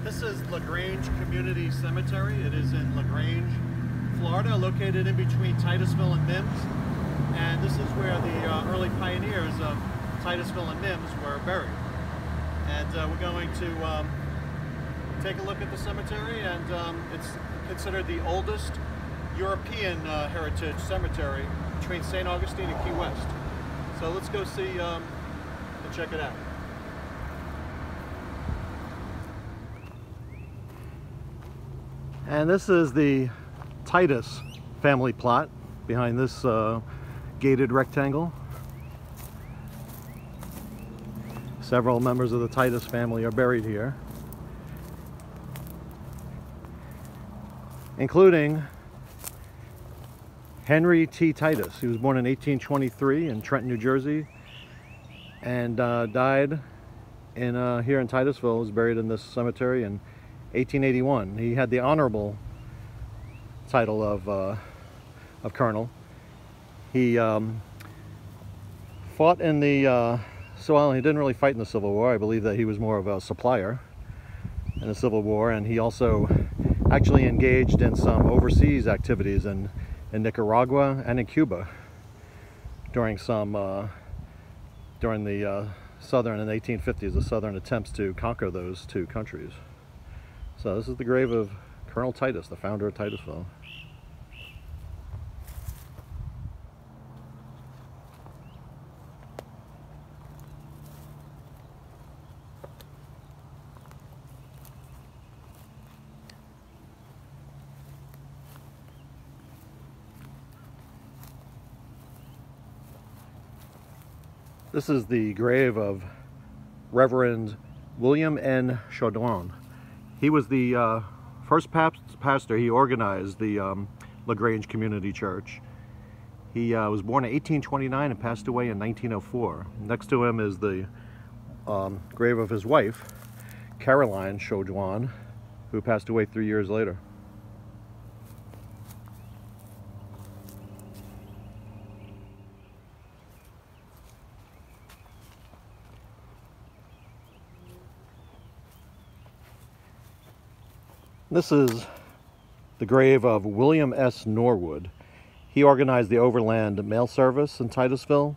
This is LaGrange Community Cemetery. It is in LaGrange, Florida, located in between Titusville and Mims. And this is where the early pioneers of Titusville and Mims were buried. And we're going to take a look at the cemetery, and it's considered the oldest European heritage cemetery between St. Augustine and Key West. So let's go see and check it out. And this is the Titus family plot behind this gated rectangle. Several members of the Titus family are buried here, including Henry T. Titus. He was born in 1823 in Trenton, New Jersey, and died in here in Titusville. Was buried in this cemetery in 1881. He had the honorable title of colonel. He fought in the well, he didn't really fight in the Civil War. I believe that he was more of a supplier in the Civil War, and he also actually engaged in some overseas activities in Nicaragua and in Cuba during the southern, in the 1850s, the southern attempts to conquer those two countries. So this is the grave of Colonel Titus, the founder of Titusville. This is the grave of Reverend William N. Chaudron. He was the first pastor. He organized the LaGrange Community Church. He was born in 1829 and passed away in 1904. Next to him is the grave of his wife, Caroline Chaudron, who passed away 3 years later. This is the grave of William S. Norwood. He organized the overland mail service in Titusville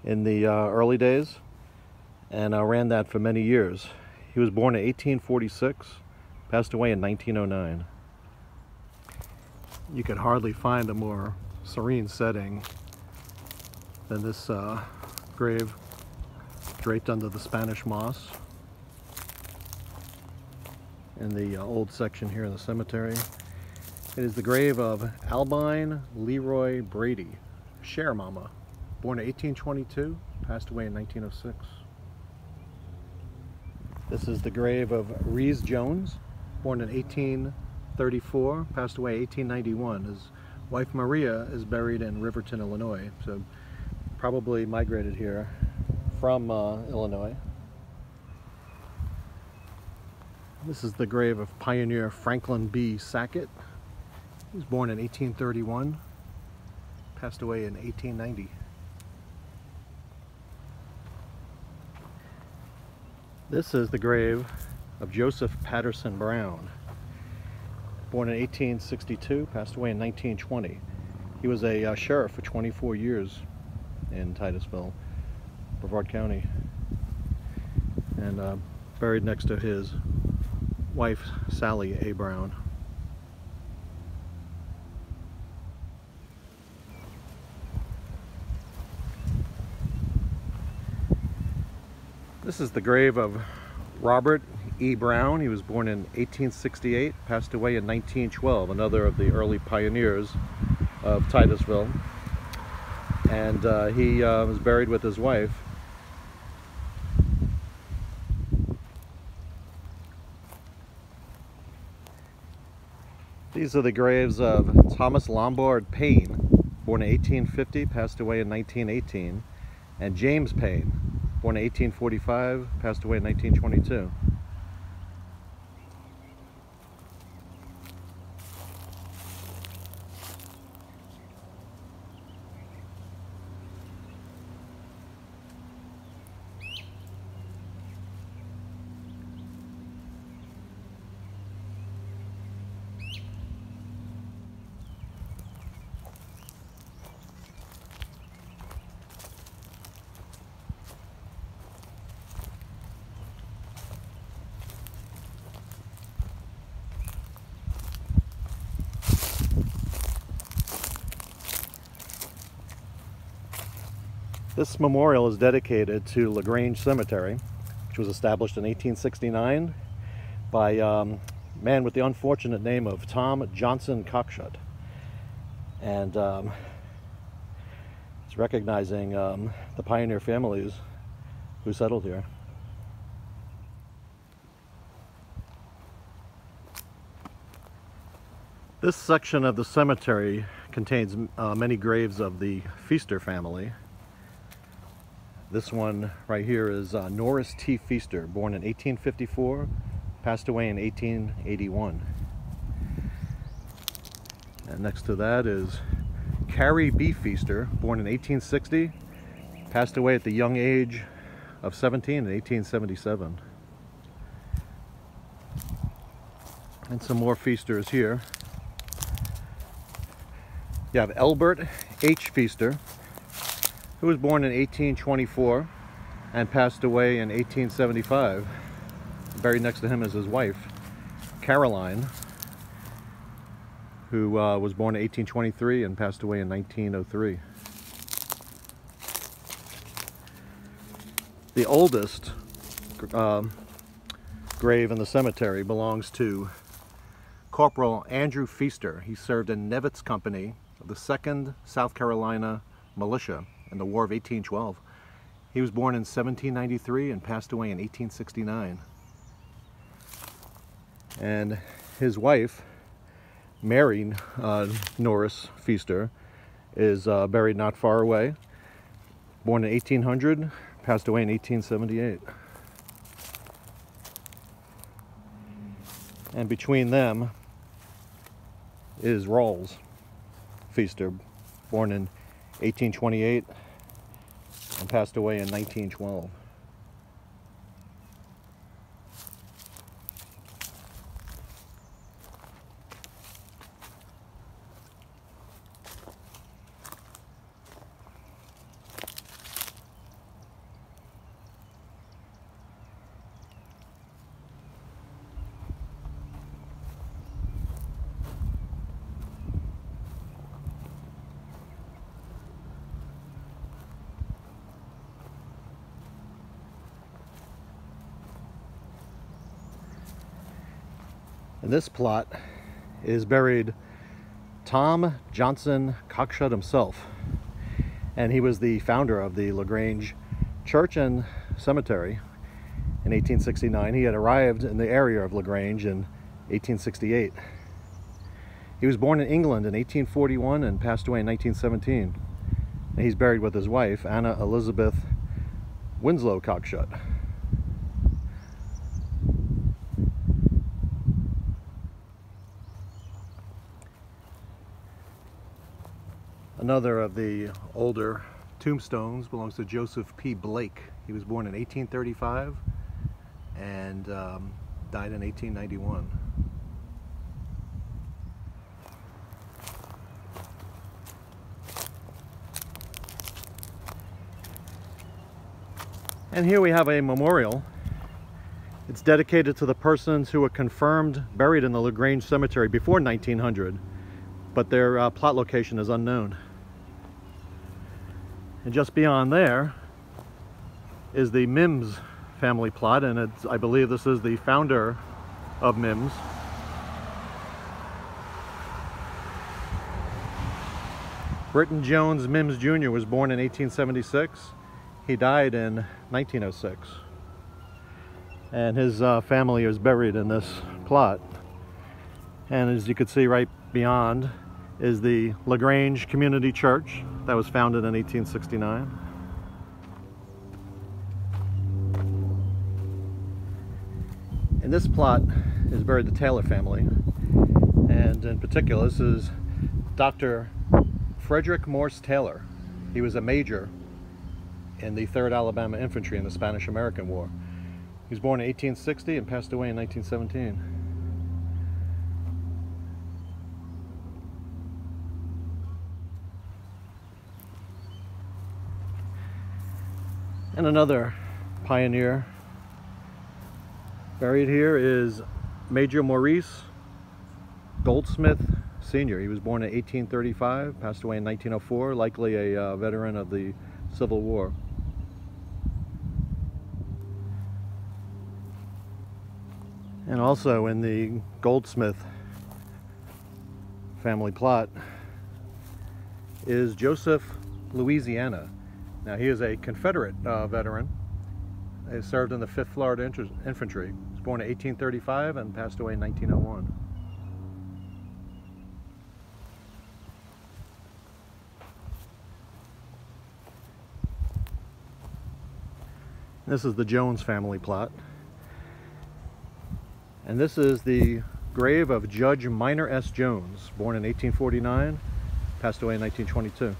in the early days, and ran that for many years. He was born in 1846, passed away in 1909. You could hardly find a more serene setting than this grave, draped under the Spanish moss in the old section here in the cemetery. It is the grave of Albine Leroy Brady, Share Mama, born in 1822, passed away in 1906. This is the grave of Reese Jones, born in 1834, passed away in 1891. His wife Maria is buried in Riverton, Illinois, so probably migrated here from Illinois. This is the grave of pioneer Franklin B. Sackett. He was born in 1831, passed away in 1890. This is the grave of Joseph Patterson Brown, born in 1862, passed away in 1920. He was a sheriff for 24 years in Titusville, Brevard County, and buried next to his wife, Sally A. Brown. This is the grave of Robert E. Brown. He was born in 1868, passed away in 1912, another of the early pioneers of Titusville. And he was buried with his wife. These are the graves of Thomas Lombard Payne, born in 1850, passed away in 1918, and James Payne, born in 1845, passed away in 1922. This memorial is dedicated to LaGrange Cemetery, which was established in 1869 by a man with the unfortunate name of Tom Johnson Cockshut. And it's recognizing the pioneer families who settled here. This section of the cemetery contains many graves of the Feaster family. This one right here is Norris T. Feaster, born in 1854, passed away in 1881. And next to that is Carrie B. Feaster, born in 1860, passed away at the young age of 17 in 1877. And some more Feasters here. You have Elbert H. Feaster, who was born in 1824 and passed away in 1875. Buried next to him is his wife, Caroline, who was born in 1823 and passed away in 1903. The oldest grave in the cemetery belongs to Corporal Andrew Feaster. He served in Nevitt's Company of the 2nd South Carolina Militia in the War of 1812. He was born in 1793 and passed away in 1869. And his wife, Mary Norris Feaster, is buried not far away. Born in 1800, passed away in 1878. And between them is Rawls Feaster, born in 1828 and passed away in 1912. In this plot is buried Tom Johnson Cockshut himself, and he was the founder of the LaGrange Church and Cemetery in 1869. He had arrived in the area of LaGrange in 1868. He was born in England in 1841 and passed away in 1917. And he's buried with his wife, Anna Elizabeth Winslow Cockshut. Another of the older tombstones belongs to Joseph P. Blake. He was born in 1835 and died in 1891. And here we have a memorial. It's dedicated to the persons who were confirmed buried in the LaGrange Cemetery before 1900, but their plot location is unknown. And just beyond there is the Mims family plot, and I believe this is the founder of Mims. Britton Jones Mims Jr. was born in 1876. He died in 1906. And his family is buried in this plot. And as you can see right beyond is the LaGrange Community Church that was founded in 1869. In this plot is buried the Taylor family, and in particular this is Dr. Frederick Morse Taylor. He was a major in the 3rd Alabama Infantry in the Spanish-American War. He was born in 1860 and passed away in 1917. And another pioneer buried here is Major Maurice Goldsmith Sr. He was born in 1835, passed away in 1904, likely a veteran of the Civil War. And also in the Goldsmith family plot is Joseph, Louisiana. Now he is a Confederate veteran. He served in the 5th Florida Infantry. He was born in 1835 and passed away in 1901. This is the Jones family plot. And this is the grave of Judge Minor S. Jones, born in 1849, passed away in 1922.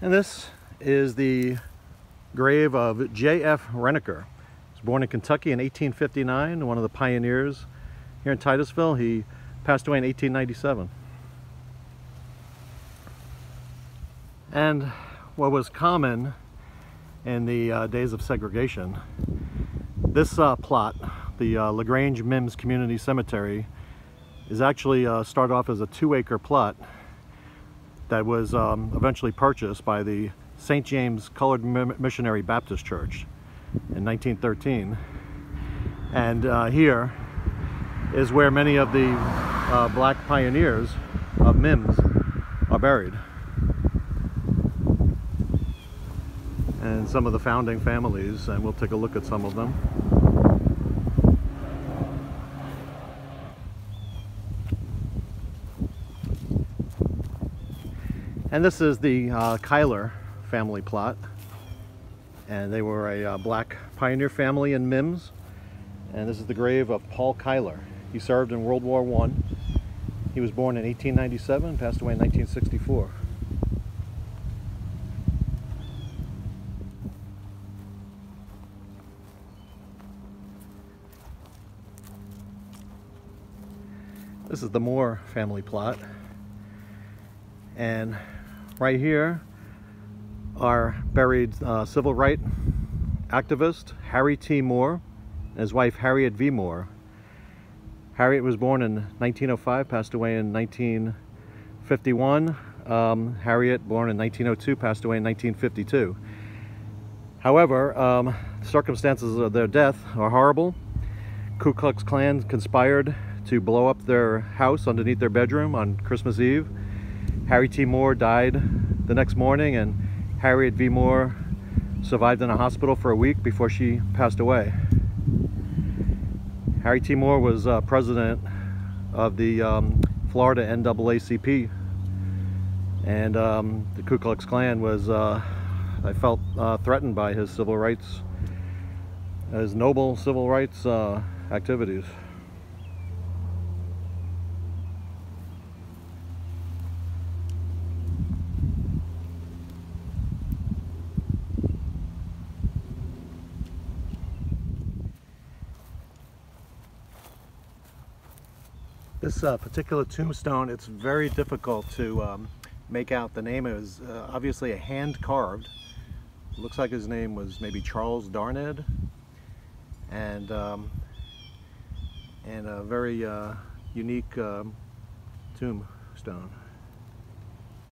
And this is the grave of J.F. Renneker. He was born in Kentucky in 1859, one of the pioneers here in Titusville. He passed away in 1897. And what was common in the days of segregation, this plot, the LaGrange Mims Community Cemetery, is actually started off as a 2-acre plot that was eventually purchased by the St. James Colored Missionary Baptist Church in 1913. And here is where many of the black pioneers of Mims are buried. And some of the founding families, and we'll take a look at some of them. And this is the Cuyler family plot, and they were a black pioneer family in Mims. And this is the grave of Paul Cuyler. He served in World War I. He was born in 1897, passed away in 1964. This is the Moore family plot, and right here are buried civil rights activist Harry T. Moore and his wife Harriet V. Moore. Harriet was born in 1905, passed away in 1951. Harriet, born in 1902, passed away in 1952. However, circumstances of their death are horrible. Ku Klux Klan conspired to blow up their house underneath their bedroom on Christmas Eve. Harry T. Moore died the next morning, and Harriet V. Moore survived in a hospital for a week before she passed away. Harry T. Moore was president of the Florida NAACP, and the Ku Klux Klan was, I felt, threatened by his civil rights, his noble civil rights activities. This particular tombstone, it's very difficult to make out the name. It was obviously a hand carved. It looks like his name was maybe Charles Darned, and a very unique tombstone.